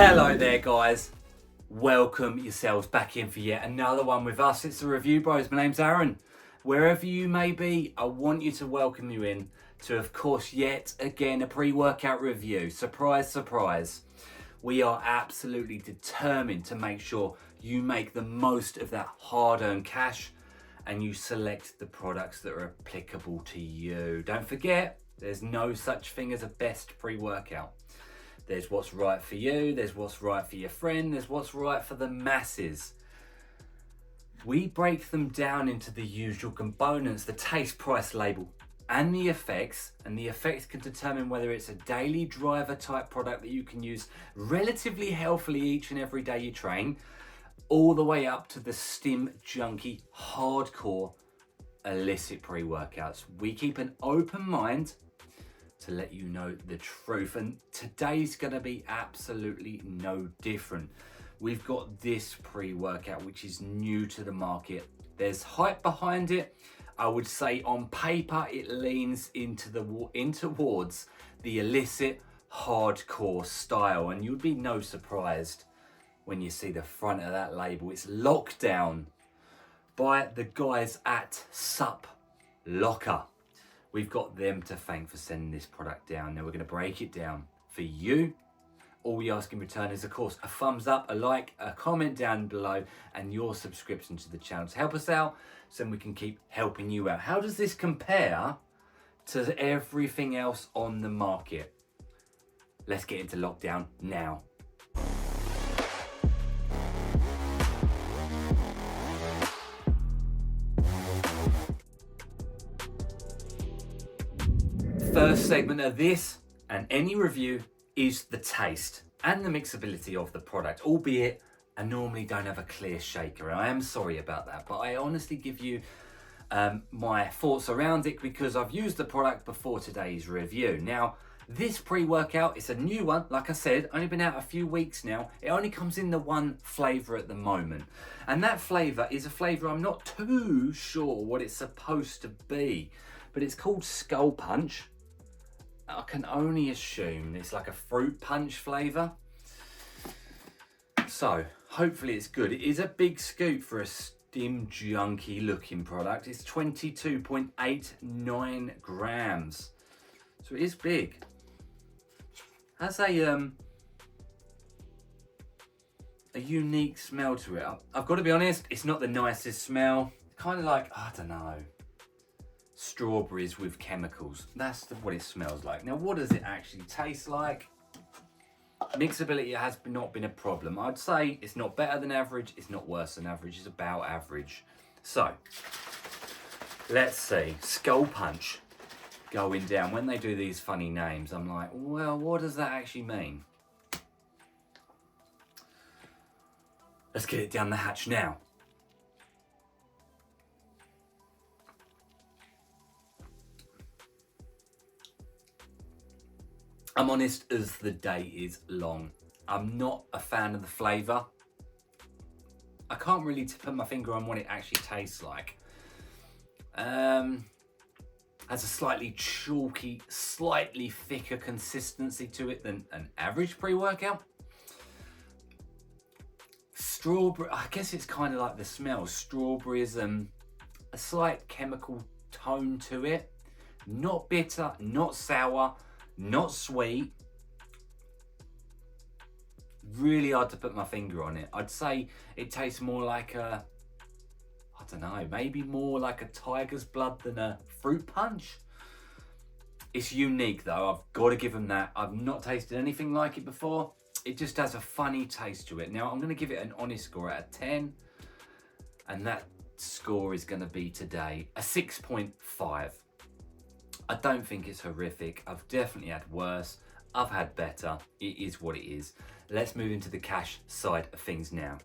Hello there guys, welcome yourselves back in for yet another one with us. It's the Review Bros. My name's Aaron. Wherever you may be, I want you to welcome you in to, of course, yet again a pre-workout review. Surprise, surprise. We are absolutely determined to make sure you make the most of that hard-earned cash and you select the products that are applicable to you. Don't forget, there's no such thing as a best pre-workout. There's what's right for you, there's what's right for your friend, there's what's right for the masses. We break them down into the usual components, the taste, price, label, and the effects can determine whether it's a daily driver type product that you can use relatively healthily each and every day you train, all the way up to the stim junkie, hardcore, illicit pre-workouts. We keep an open mind to let you know the truth, and today's gonna be absolutely no different. We've got this pre-workout which is new to the market. There's hype behind it. I would say on paper it leans in towards the illicit hardcore style, and you'd be no surprised when you see the front of that label. It's locked down by the guys at SUPP Locker. We've got them to thank for sending this product down. Now we're going to break it down for you. All we ask in return is, of course, a thumbs up, a like, a comment down below, and your subscription to the channel to help us out so we can keep helping you out. How does this compare to everything else on the market? Let's get into lockdown now. First segment of this and any review is the taste and the mixability of the product, albeit I normally don't have a clear shaker. I am sorry about that, but I honestly give you my thoughts around it because I've used the product before today's review. Now, this pre-workout is a new one, like I said, only been out a few weeks now. It only comes in the one flavour at the moment. And that flavour is a flavour I'm not too sure what it's supposed to be, but it's called Skull Punch. I can only assume it's like a fruit punch flavour. So, hopefully it's good. It is a big scoop for a stim junkie looking product. It's 22.89 grams. So it is big. Has a unique smell to it. I've got to be honest, it's not the nicest smell. Kind of like, I don't know, strawberries with chemicals. That's what it smells like. Now, what does it actually taste like? Mixability has not been a problem. I'd say it's not better than average, it's not worse than average, it's about average. So, let's see. Skull Punch going down. When they do these funny names, I'm like, well, what does that actually mean? Let's get it down the hatch now. I'm honest as the day is long. I'm not a fan of the flavour. I can't really put my finger on what it actually tastes like. Has a slightly chalky, slightly thicker consistency to it than an average pre-workout. Strawberry, I guess it's kind of like the smell. Strawberries and a slight chemical tone to it. Not bitter, not sour, not sweet. Really hard to put my finger on it. I'd say it tastes more like a, I don't know, maybe more like a tiger's blood than a fruit punch. It's unique though, I've got to give them that. I've not tasted anything like it before. It just has a funny taste to it. Now I'm going to give it an honest score out of 10. And that score is going to be today a 6.5. I don't think it's horrific. I've definitely had worse. I've had better. It is what it is. Let's move into the cash side of things now.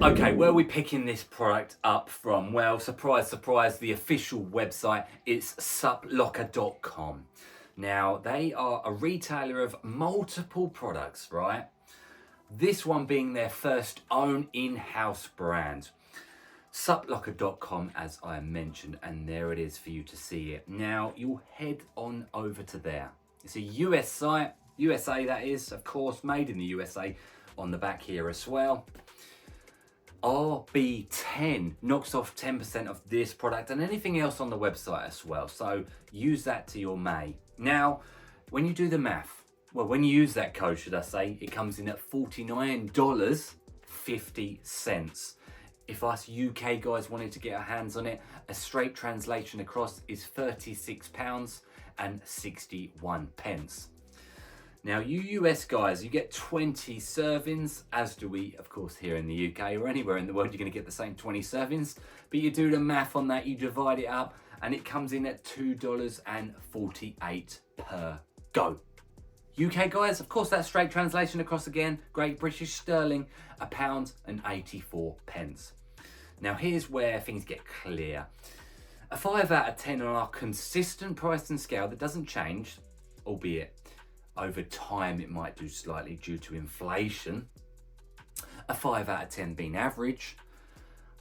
Okay, where are we picking this product up from? Well, surprise, surprise, the official website is supplocker.com. Now, they are a retailer of multiple products, right? This one being their first own in-house brand. supplocker.com, as I mentioned, and there it is for you to see it. Now you'll head on over to there. It's a US site, USA that is, of course, made in the USA on the back here as well. RB10 knocks off 10% of this product and anything else on the website as well. So use that to your May. Now, when you do the math, well, when you use that code, should I say, it comes in at $49.50. If us UK guys wanted to get our hands on it, a straight translation across is £36.61. Now, you US guys, you get 20 servings, as do we, of course, here in the UK or anywhere in the world, you're going to get the same 20 servings. But you do the math on that, you divide it up, and it comes in at $2.48 per go. UK guys, of course, that straight translation across again, Great British Sterling, £1.84. Now, here's where things get clear. A 5 out of 10 on our consistent price and scale that doesn't change, albeit over time it might do slightly due to inflation. A 5 out of 10 being average.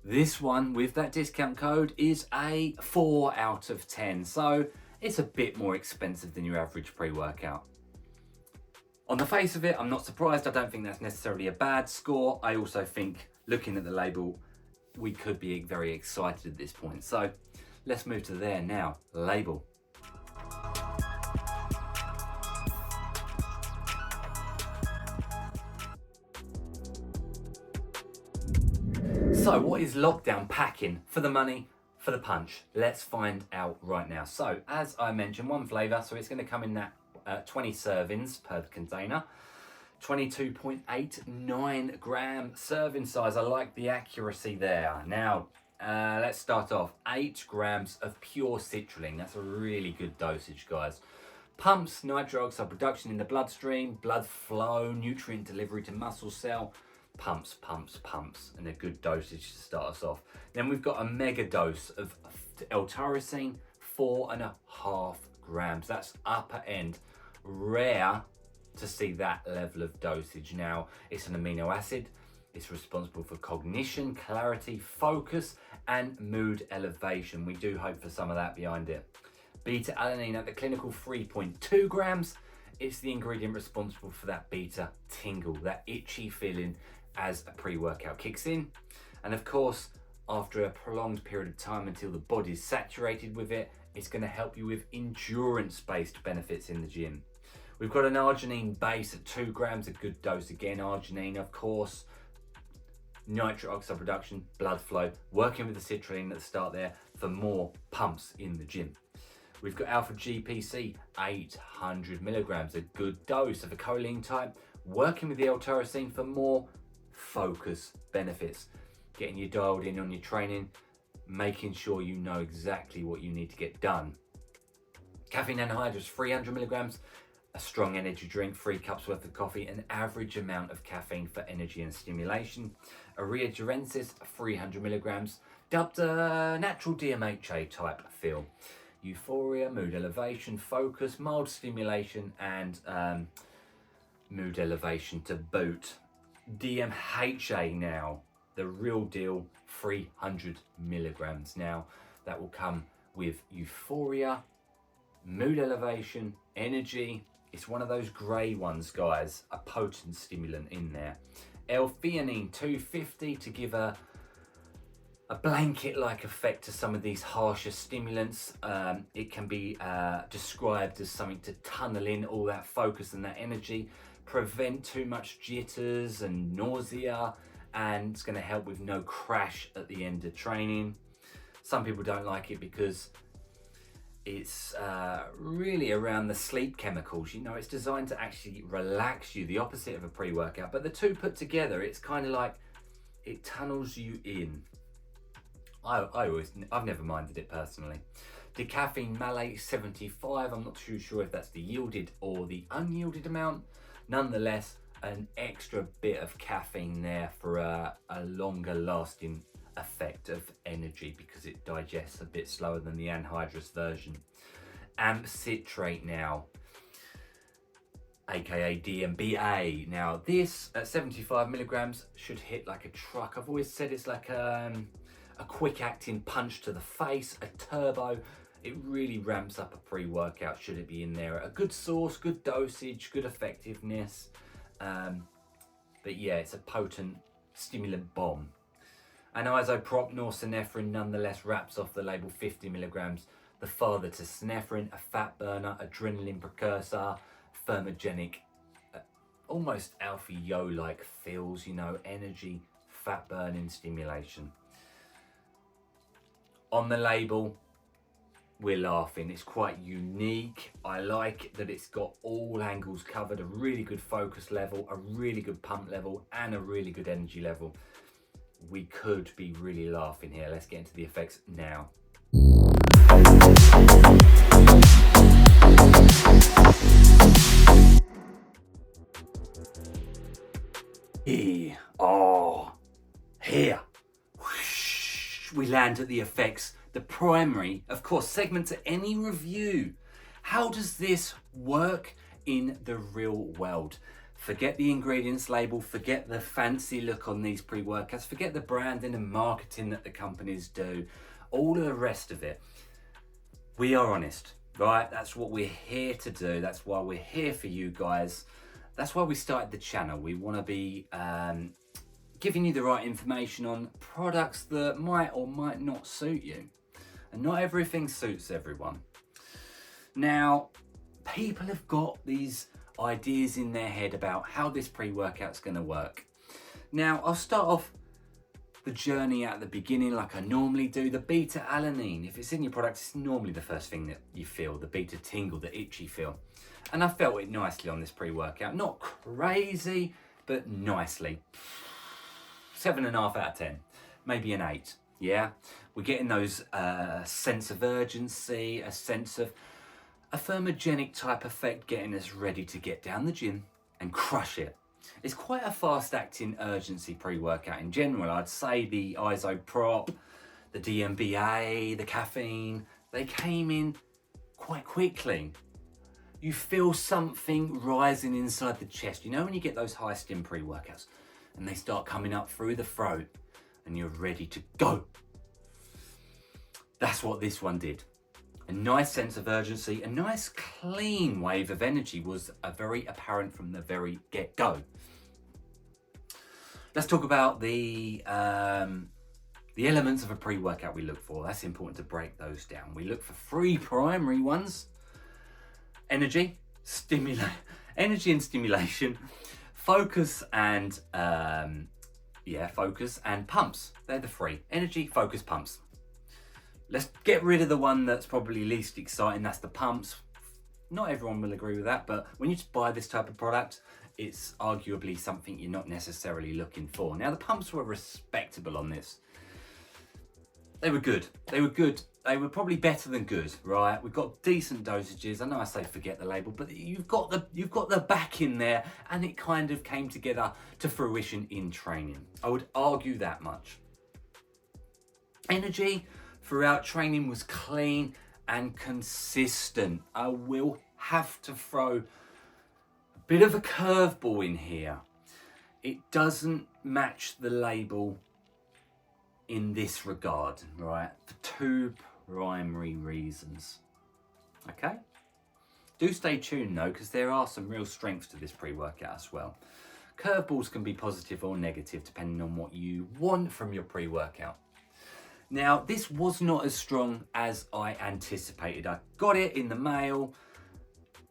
This one with that discount code is a 4 out of 10. So it's a bit more expensive than your average pre-workout. On the face of it, I'm not surprised. I don't think that's necessarily a bad score. I also think, looking at the label, we could be very excited at this point. So let's move to there now. Label. So what is lockdown packing for the money, for the punch? Let's find out right now. So as I mentioned, one flavour, so it's going to come in that 20 servings per container. 22.89 gram serving size. I like the accuracy there. Now, let's start off. 8 grams of pure citrulline. That's a really good dosage, guys. Pumps nitric oxide production in the bloodstream, blood flow, nutrient delivery to muscle cell. Pumps, and a good dosage to start us off. Then we've got a mega dose of L-tyrosine, 4.5 grams. That's upper end. Rare to see that level of dosage. Now, it's an amino acid. It's responsible for cognition, clarity, focus, and mood elevation. We do hope for some of that behind it. Beta alanine at the clinical 3.2 grams. It's the ingredient responsible for that beta tingle, that itchy feeling as a pre-workout kicks in. And of course, after a prolonged period of time until the body's saturated with it, it's going to help you with endurance-based benefits in the gym. We've got an arginine base at 2 grams, a good dose again. Arginine, of course, nitric oxide production, blood flow, working with the citrulline at the start there for more pumps in the gym. We've got alpha GPC, 800 milligrams, a good dose of a choline type, working with the L-tyrosine for more focus benefits, getting you dialed in on your training, making sure you know exactly what you need to get done. Caffeine anhydrous, 300 milligrams, a strong energy drink, 3 cups worth of coffee, an average amount of caffeine for energy and stimulation. Urea durensis, 300 milligrams, dubbed a natural DMHA type feel. Euphoria, mood elevation, focus, mild stimulation, and mood elevation to boot. DMHA now, the real deal, 300 milligrams. Now, that will come with euphoria, mood elevation, energy. It's one of those grey ones, guys, a potent stimulant in there. L-theanine, 250 to give a blanket-like effect to some of these harsher stimulants. It can be described as something to tunnel in all that focus and that energy, prevent too much jitters and nausea, and it's going to help with no crash at the end of training. Some people don't like it because it's really around the sleep chemicals. You know, it's designed to actually relax you, the opposite of a pre-workout. But the two put together, it's kind of like it tunnels you in. I've never minded it personally. Decaffeine malate 75. I'm not too sure if that's the yielded or the unyielded amount. Nonetheless, an extra bit of caffeine there for a longer lasting effect of energy because it digests a bit slower than the anhydrous version. Amp citrate now, aka DMBA. Now this at 75 milligrams should hit like a truck. I've always said it's like a a quick acting punch to the face, a turbo. It really ramps up a pre-workout should it be in there. A good source, good dosage, good effectiveness. But yeah, it's a potent stimulant bomb. And isoprop norepinephrine nonetheless wraps off the label 50 milligrams. The father to synephrine, a fat burner, adrenaline precursor, thermogenic, almost alpha yo-like feels, you know, energy, fat burning stimulation. On the label, we're laughing. It's quite unique. I like that it's got all angles covered, a really good focus level, a really good pump level, and a really good energy level. We could be really laughing here. Let's get into the effects now. Here. Whoosh, we land at the effects. The primary, of course, segment to any review. How does this work in the real world? Forget the ingredients label, forget the fancy look on these pre-workouts, forget the branding and marketing that the companies do, all of the rest of it. We are honest, right? That's what we're here to do. That's why we're here for you guys. That's why we started the channel. We want to be giving you the right information on products that might or might not suit you. And not everything suits everyone. Now, people have got these ideas in their head about how this pre-workout's going to work. Now, I'll start off the journey at the beginning like I normally do. The beta alanine, if it's in your product, it's normally the first thing that you feel, the beta tingle, the itchy feel. And I felt it nicely on this pre-workout. Not crazy, but nicely. 7.5 out of 10, maybe an 8. Yeah, we're getting those sense of urgency, a sense of a thermogenic type effect, getting us ready to get down the gym and crush it. It's quite a fast acting urgency pre-workout in general. I'd say the isoprop, the DMBA, the caffeine, they came in quite quickly. You feel something rising inside the chest. You know when you get those high stim pre-workouts and they start coming up through the throat and you're ready to go. That's what this one did. A nice sense of urgency, a nice clean wave of energy was very apparent from the very get-go. Let's talk about the elements of a pre-workout we look for. That's important to break those down. We look for 3 primary ones. Energy and stimulation, focus and pumps. They're the 3. Energy, focus, pumps. Let's get rid of the one that's probably least exciting. That's the pumps. Not everyone will agree with that, but when you buy this type of product, it's arguably something you're not necessarily looking for. Now, the pumps were respectable on this. They were good. They were probably better than good, right? We've got decent dosages. I know I say forget the label, but you've got the back in there, and it kind of came together to fruition in training. I would argue that much. Energy throughout training was clean and consistent. I will have to throw a bit of a curveball in here. It doesn't match the label in this regard, right? For 2 primary reasons. Okay? Do stay tuned though, because there are some real strengths to this pre-workout as well. Curveballs can be positive or negative depending on what you want from your pre-workout. Now, this was not as strong as I anticipated. I got it in the mail.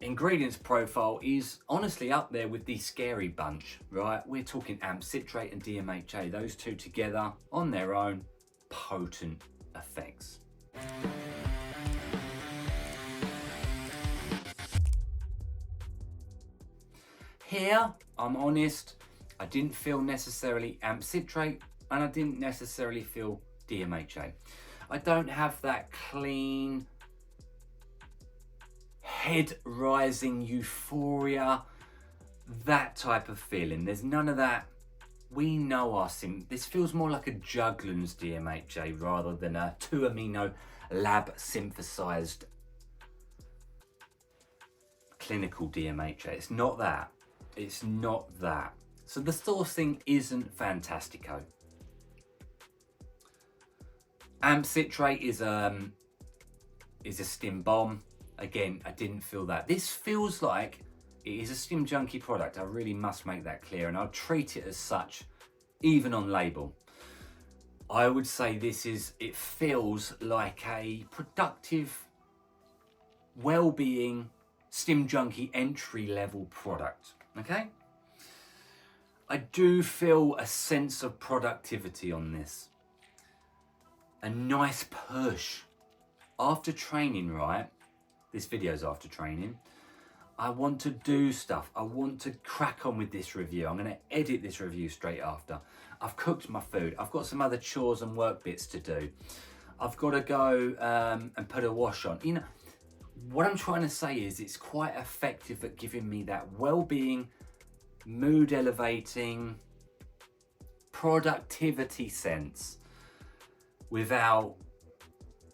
Ingredients profile is honestly up there with the scary bunch, right? We're talking AMP citrate and DMHA. Those 2 together on their own, potent effects. Here, I'm honest, I didn't feel necessarily AMP citrate and I didn't necessarily feel DMHA. I don't have that clean, head rising euphoria, that type of feeling. There's none of that. We know our this feels more like a Juglans DMHA rather than a 2-amino lab synthesized clinical DMHA. It's not that. It's not that. So the sourcing isn't fantastico. Amp citrate is a stim bomb. Again, I didn't feel that. This feels like it is a Stim Junkie product. I really must make that clear, and I'll treat it as such, even on label. I would say it feels like a productive, well-being, Stim Junkie entry-level product, okay? I do feel a sense of productivity on this. A nice push. After training, right? This video's after training. I want to do stuff. I want to crack on with this review. I'm going to edit this review straight after. I've cooked my food. I've got some other chores and work bits to do. I've got to go and put a wash on. You know, what I'm trying to say is it's quite effective at giving me that well-being, mood elevating, productivity sense without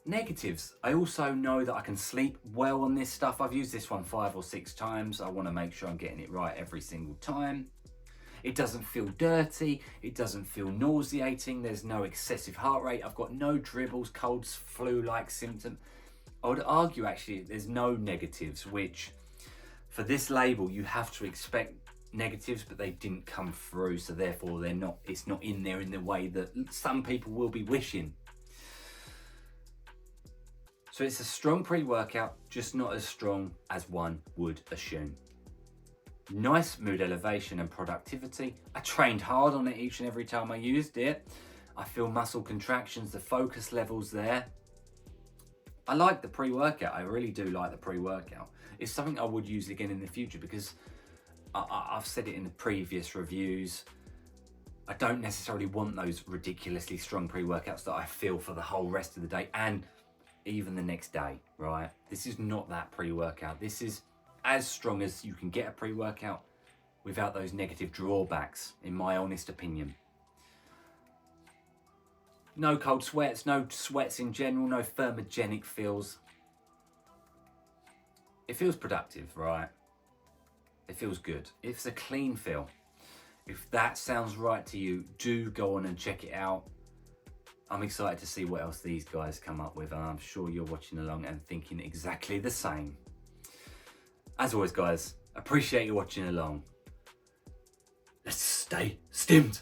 negatives. I also know that I can sleep well on this stuff. I've used this one 5 or 6 times. I want to make sure I'm getting it right every single time. It doesn't feel dirty. It doesn't feel nauseating. There's no excessive heart rate. I've got no dribbles, colds, flu-like symptom. I would argue actually there's no negatives, which for this label you have to expect negatives, but they didn't come through, so therefore it's not in there in the way that some people will be wishing. So it's a strong pre-workout, just not as strong as one would assume. Nice mood elevation and productivity. I trained hard on it each and every time I used it. I feel muscle contractions, the focus levels there. I like the pre-workout. I really do like the pre-workout. It's something I would use again in the future because I've said it in the previous reviews. I don't necessarily want those ridiculously strong pre-workouts that I feel for the whole rest of the day and even the next day, right? This is not that pre-workout. This is as strong as you can get a pre-workout without those negative drawbacks, in my honest opinion. No cold sweats, no sweats in general, no thermogenic feels. It feels productive, right? It feels good. It's a clean feel. If that sounds right to you, do go on and check it out. I'm excited to see what else these guys come up with, and I'm sure you're watching along and thinking exactly the same. As always, guys, appreciate you watching along. Let's stay stimmed.